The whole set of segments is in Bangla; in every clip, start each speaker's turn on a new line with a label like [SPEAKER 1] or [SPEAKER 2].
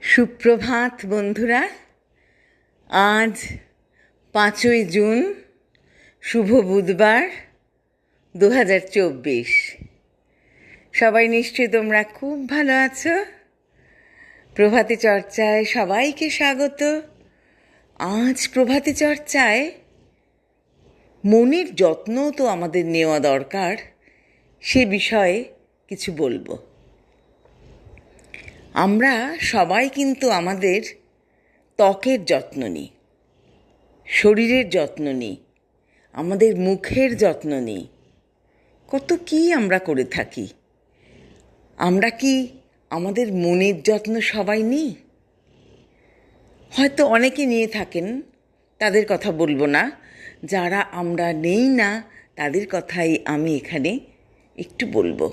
[SPEAKER 1] সুপ্রভাত বন্ধুরা। আজ 5ই জুন, শুভ বুধবার 2024। সবাই নিশ্চয়ই তোমরা খুব ভালো আছো। প্রভাতী চর্চায় সবাইকে স্বাগত। আজ প্রভাতী চর্চায় মনের যত্ন তো আমাদের নেওয়া দরকার, সে বিষয়ে কিছু বলবো। আমরা সবাই কিন্তু আমাদের ত্বকের যত্ন নিই, শরীরের যত্ন নিই, আমাদের মুখের যত্ন নিই, কত কী আমরা করে থাকি। আমরা কি আমাদের মনের যত্ন সবাই নিই? হয়তো অনেকে নিয়ে থাকেন, তাদের কথা বলবো না। যারা আমরা নেই না তাদের কথাই আমি এখানে একটু বলবো।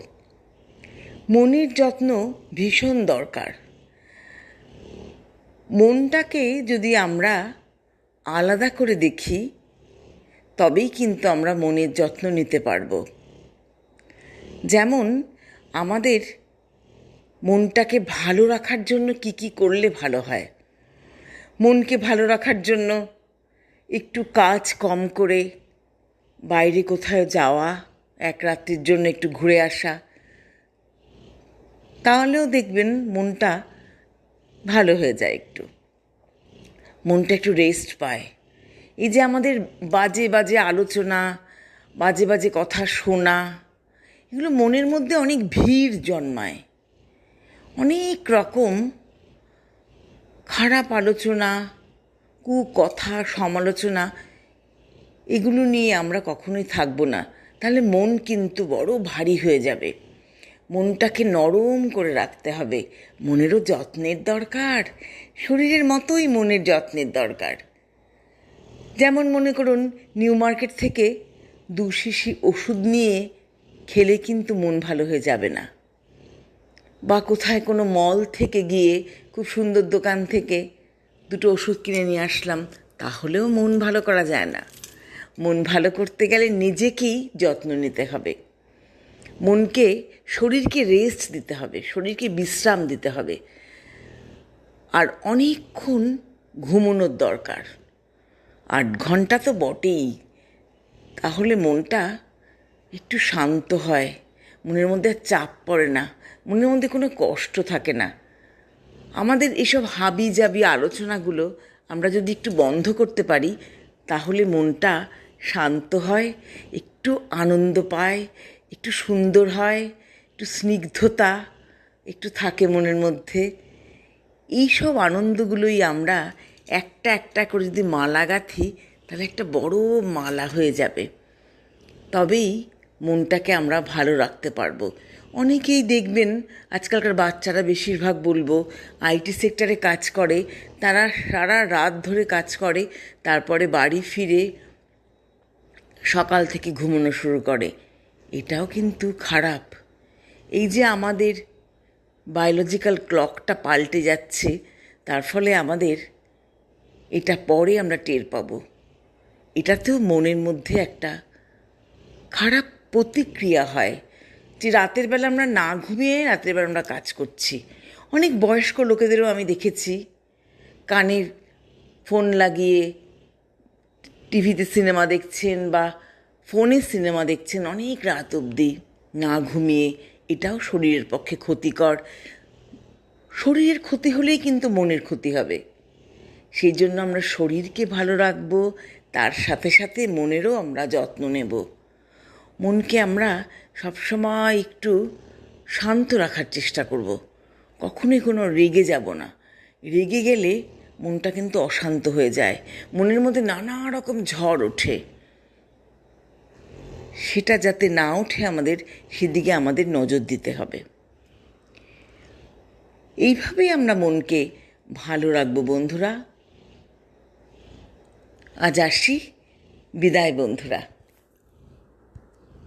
[SPEAKER 1] মনের যত্ন ভীষণ দরকার। মনটাকে যদি আমরা আলাদা করে দেখি তবেই কিন্তু আমরা মনের যত্ন নিতে পারবো। যেমন আমাদের মনটাকে ভালো রাখার জন্য কি কি করলে ভালো হয়। মনকে ভালো রাখার জন্য একটু কাজ কম করে বাইরে কোথাও যাওয়া, এক রাত্রির জন্য একটু ঘুরে আসা, তাহলেও দেখবেন মনটা ভালো হয়ে যায়, একটু মনটা একটু রেস্ট পায়। এই যে আমাদের বাজে বাজে আলোচনা, বাজে বাজে কথা শোনা, এগুলো মনের মধ্যে অনেক ভিড় জন্মায়। অনেক রকম খারাপ আলোচনা, কুকথা, সমালোচনা, এগুলো নিয়ে আমরা কখনোই থাকবো না। তাহলে মন কিন্তু বড় ভারী হয়ে যাবে। মনটাকে নরম করে রাখতে হবে। মনেরও যত্নের দরকার, শরীরের মতোই মনের যত্নের দরকার। যেমন মনে করুন, নিউ মার্কেট থেকে 2 শিশি ওষুধ নিয়ে খেলে কিন্তু মন ভালো হয়ে যাবে না। বা কোথায় কোনো মল থেকে গিয়ে খুব সুন্দর দোকান থেকে 2টো ওষুধ কিনে নিয়ে আসলাম, তাহলেও মন ভালো করা যায় না। মন ভালো করতে গেলে নিজেকেই যত্ন নিতে হবে। মনকে, শরীরকে রেস্ট দিতে হবে, শরীরকে বিশ্রাম দিতে হবে। আর অনেকক্ষণ ঘুমানোর দরকার, 8 ঘন্টা তো বটেই। তাহলে মনটা একটু শান্ত হয়, মনের মধ্যে আর চাপ পড়ে না, মনের মধ্যে কোনো কষ্ট থাকে না। আমাদের এসব হাবি জাবি আলোচনাগুলো আমরা যদি একটু বন্ধ করতে পারি, তাহলে মনটা শান্ত হয়, একটু আনন্দ পায়, একটু সুন্দর হয়, একটু স্নিগ্ধতা একটু থাকে মনের মধ্যে। এই সব আনন্দগুলোই আমরা একটা একটা করে যদি মালা গাঁথি, তাহলে একটা বড় মালা হয়ে যাবে। তবেই মনটাকে আমরা ভালো রাখতে পারবো। অনেকেই দেখবেন আজকালকার বাচ্চারা বেশিরভাগ বলবো আইটি সেক্টরে কাজ করে, তারা সারা রাত ধরে কাজ করে, তারপরে বাড়ি ফিরে সকাল থেকে ঘুমানো শুরু করে। এটাও কিন্তু খারাপ। এই যে আমাদের বায়োলজিক্যাল ক্লকটা পাল্টে যাচ্ছে, তার ফলে আমাদের এটা পরে আমরা টের পাবো। এটাতেও মনের মধ্যে একটা খারাপ প্রতিক্রিয়া হয় যে রাতের বেলা আমরা না ঘুমিয়ে রাতের বেলা আমরা কাজ করছি। অনেক বয়স্ক লোকেদেরও আমি দেখেছি কানের ফোন লাগিয়ে টিভিতে সিনেমা দেখছেন বা ফোনে সিনেমা দেখছেন অনেক রাত অবধি না ঘুমিয়ে। এটাও শরীরের পক্ষে ক্ষতিকর। শরীরের ক্ষতি হলেই কিন্তু মনের ক্ষতি হবে। সেই জন্য আমরা শরীরকে ভালো রাখবো, তার সাথে সাথে মনেরও আমরা যত্ন নেব। মনকে আমরা সবসময় একটু শান্ত রাখার চেষ্টা করব। কখনোই কোনো রেগে যাব না। রেগে গেলে মনটা কিন্তু অশান্ত হয়ে যায়, মনের মধ্যে নানা রকম ঝড় ওঠে। সেটা যাতে না ওঠে আমাদের, সেদিকে আমাদের নজর দিতে হবে। এইভাবেই আমরা মনকে ভালো রাখবো বন্ধুরা। আজ আসি, বিদায় বন্ধুরা।